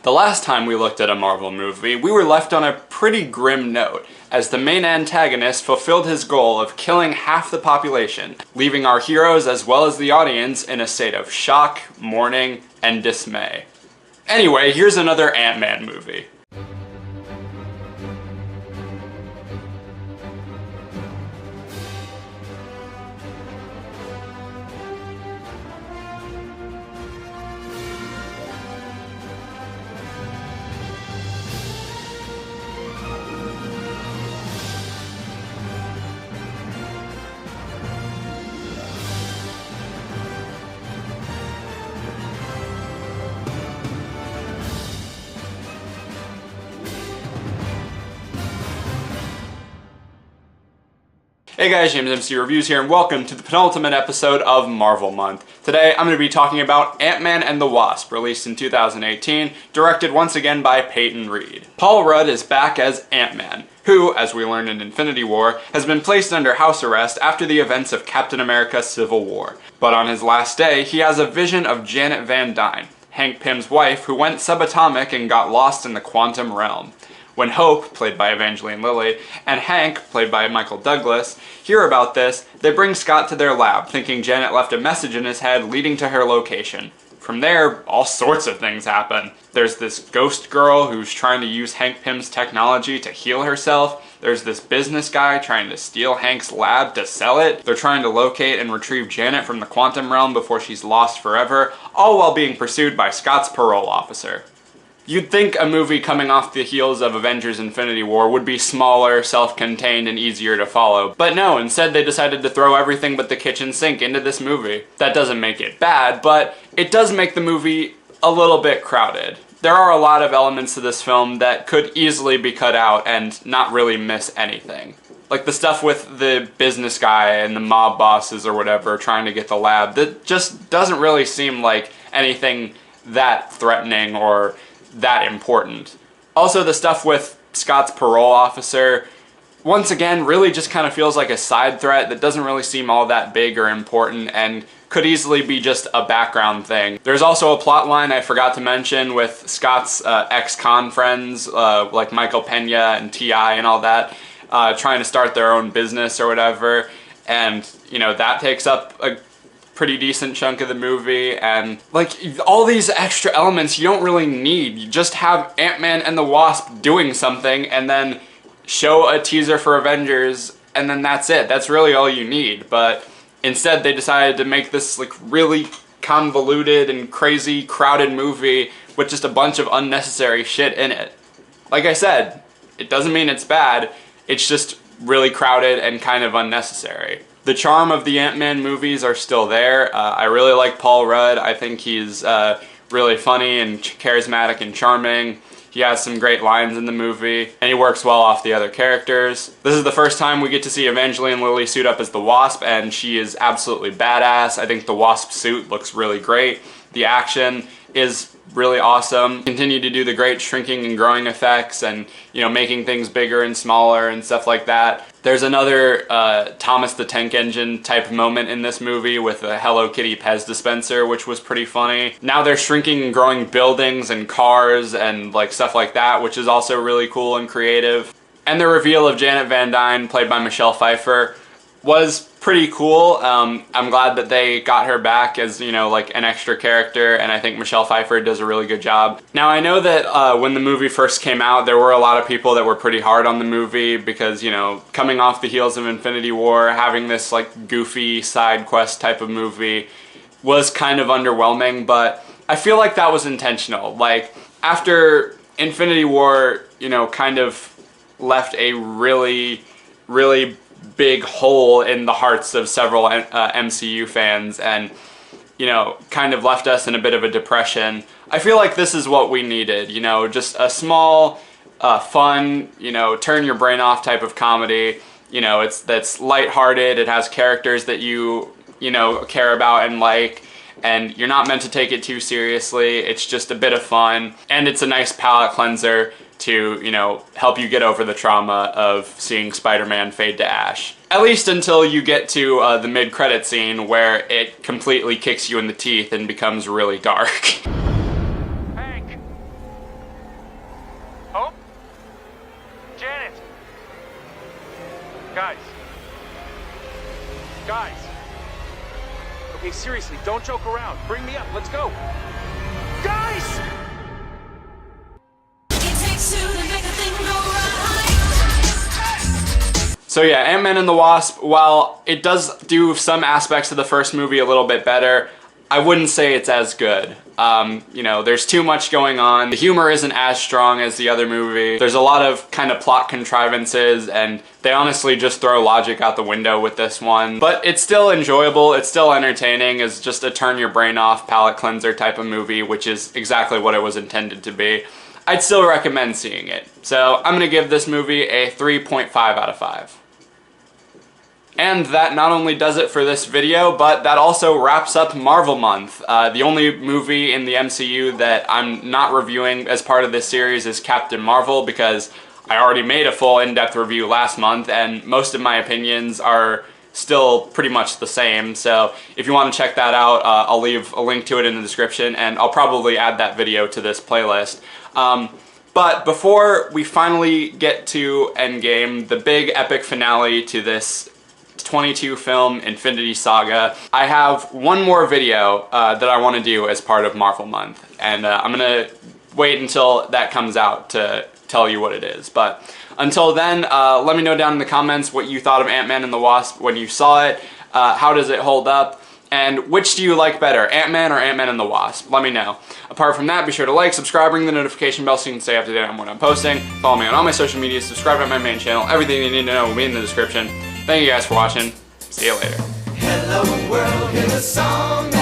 The last time we looked at a Marvel movie, we were left on a pretty grim note, as the main antagonist fulfilled his goal of killing half the population, leaving our heroes as well as the audience in a state of shock, mourning, and dismay. Anyway, here's another Ant-Man movie. Hey guys, JamesMCD Reviews here, and welcome to the penultimate episode of Marvel Month. Today, I'm going to be talking about Ant-Man and the Wasp, released in 2018, directed once again by Peyton Reed. Paul Rudd is back as Ant-Man, who, as we learned in Infinity War, has been placed under house arrest after the events of Captain America: Civil War. But on his last day, he has a vision of Janet Van Dyne, Hank Pym's wife, who went subatomic and got lost in the quantum realm. When Hope, played by Evangeline Lilly, and Hank, played by Michael Douglas, hear about this, they bring Scott to their lab, thinking Janet left a message in his head leading to her location. From there, all sorts of things happen. There's this ghost girl who's trying to use Hank Pym's technology to heal herself. There's this business guy trying to steal Hank's lab to sell it. They're trying to locate and retrieve Janet from the quantum realm before she's lost forever, all while being pursued by Scott's parole officer. You'd think a movie coming off the heels of Avengers Infinity War would be smaller, self-contained, and easier to follow. But no, instead they decided to throw everything but the kitchen sink into this movie. That doesn't make it bad, but it does make the movie a little bit crowded. There are a lot of elements to this film that could easily be cut out and not really miss anything. Like the stuff with the business guy and the mob bosses or whatever trying to get the lab, that just doesn't really seem like anything that threatening or that important. Also, the stuff with Scott's parole officer, once again, really just kind of feels like a side threat that doesn't really seem all that big or important and could easily be just a background thing. There's also a plot line I forgot to mention with Scott's ex-con friends, like Michael Pena and T.I. and all that, trying to start their own business or whatever, and, you know, that takes up a pretty decent chunk of the movie, and like all these extra elements you don't really need. You just have Ant-Man and the Wasp doing something and then show a teaser for Avengers and then that's it. That's really all you need, but instead they decided to make this like really convoluted and crazy crowded movie with just a bunch of unnecessary shit in it. Like I said, it doesn't mean it's bad, it's just really crowded and kind of unnecessary. The charm of the Ant-Man movies are still there. I really like Paul Rudd. I think he's really funny and charismatic and charming. He has some great lines in the movie, and he works well off the other characters. This is the first time we get to see Evangeline Lilly suit up as the Wasp, and she is absolutely badass. I think the Wasp suit looks really great. The action is really awesome. Continue to do the great shrinking and growing effects and, you know, making things bigger and smaller and stuff like that. There's another Thomas the Tank Engine type moment in this movie with a Hello Kitty Pez dispenser, which was pretty funny. Now they're shrinking and growing buildings and cars and like stuff like that, which is also really cool and creative. And the reveal of Janet Van Dyne, played by Michelle Pfeiffer, was pretty cool. I'm glad that they got her back as, you know, like an extra character, and I think Michelle Pfeiffer does a really good job. Now, I know that when the movie first came out, there were a lot of people that were pretty hard on the movie because, you know, coming off the heels of Infinity War, having this like goofy side quest type of movie was kind of underwhelming, but I feel like that was intentional. Like, after Infinity War, you know, kind of left a really big hole in the hearts of several MCU fans and, you know, kind of left us in a bit of a depression. I feel like this is what we needed, you know, just a small, fun, you know, turn your brain off type of comedy. You know, that's lighthearted, it has characters that you know, care about and like, and you're not meant to take it too seriously. It's just a bit of fun, and it's a nice palate cleanser to, you know, help you get over the trauma of seeing Spider-Man fade to ash. At least until you get to the mid-credit scene where it completely kicks you in the teeth and becomes really dark. Hank! Hey, seriously, don't joke around. Bring me up. Let's go. Guys! So yeah, Ant-Man and the Wasp, while it does do some aspects of the first movie a little bit better, I wouldn't say it's as good. You know, there's too much going on. The humor isn't as strong as the other movie. There's a lot of kind of plot contrivances, and they honestly just throw logic out the window with this one. But it's still enjoyable, it's still entertaining. It's just a turn your brain off, palate cleanser type of movie, which is exactly what it was intended to be. I'd still recommend seeing it. So I'm gonna give this movie a 3.5 out of 5. And that not only does it for this video, but that also wraps up Marvel Month. The only movie in the MCU that I'm not reviewing as part of this series is Captain Marvel, because I already made a full in-depth review last month, and most of my opinions are still pretty much the same. So if you want to check that out, I'll leave a link to it in the description, and I'll probably add that video to this playlist. But before we finally get to Endgame, the big epic finale to this 22 film Infinity Saga, I have one more video that I want to do as part of Marvel Month, and I'm gonna wait until that comes out to tell you what it is. But until then, let me know down in the comments what you thought of Ant-Man and the Wasp when you saw it. How does it hold up? And which do you like better, Ant-Man or Ant-Man and the Wasp? Let me know. Apart from that, be sure to like, subscribe, ring the notification bell so you can stay up to date on what I'm posting. Follow me on all my social media, subscribe to my main channel. Everything you need to know will be in the description. Thank you guys for watching. See you later. Hello world, here's a song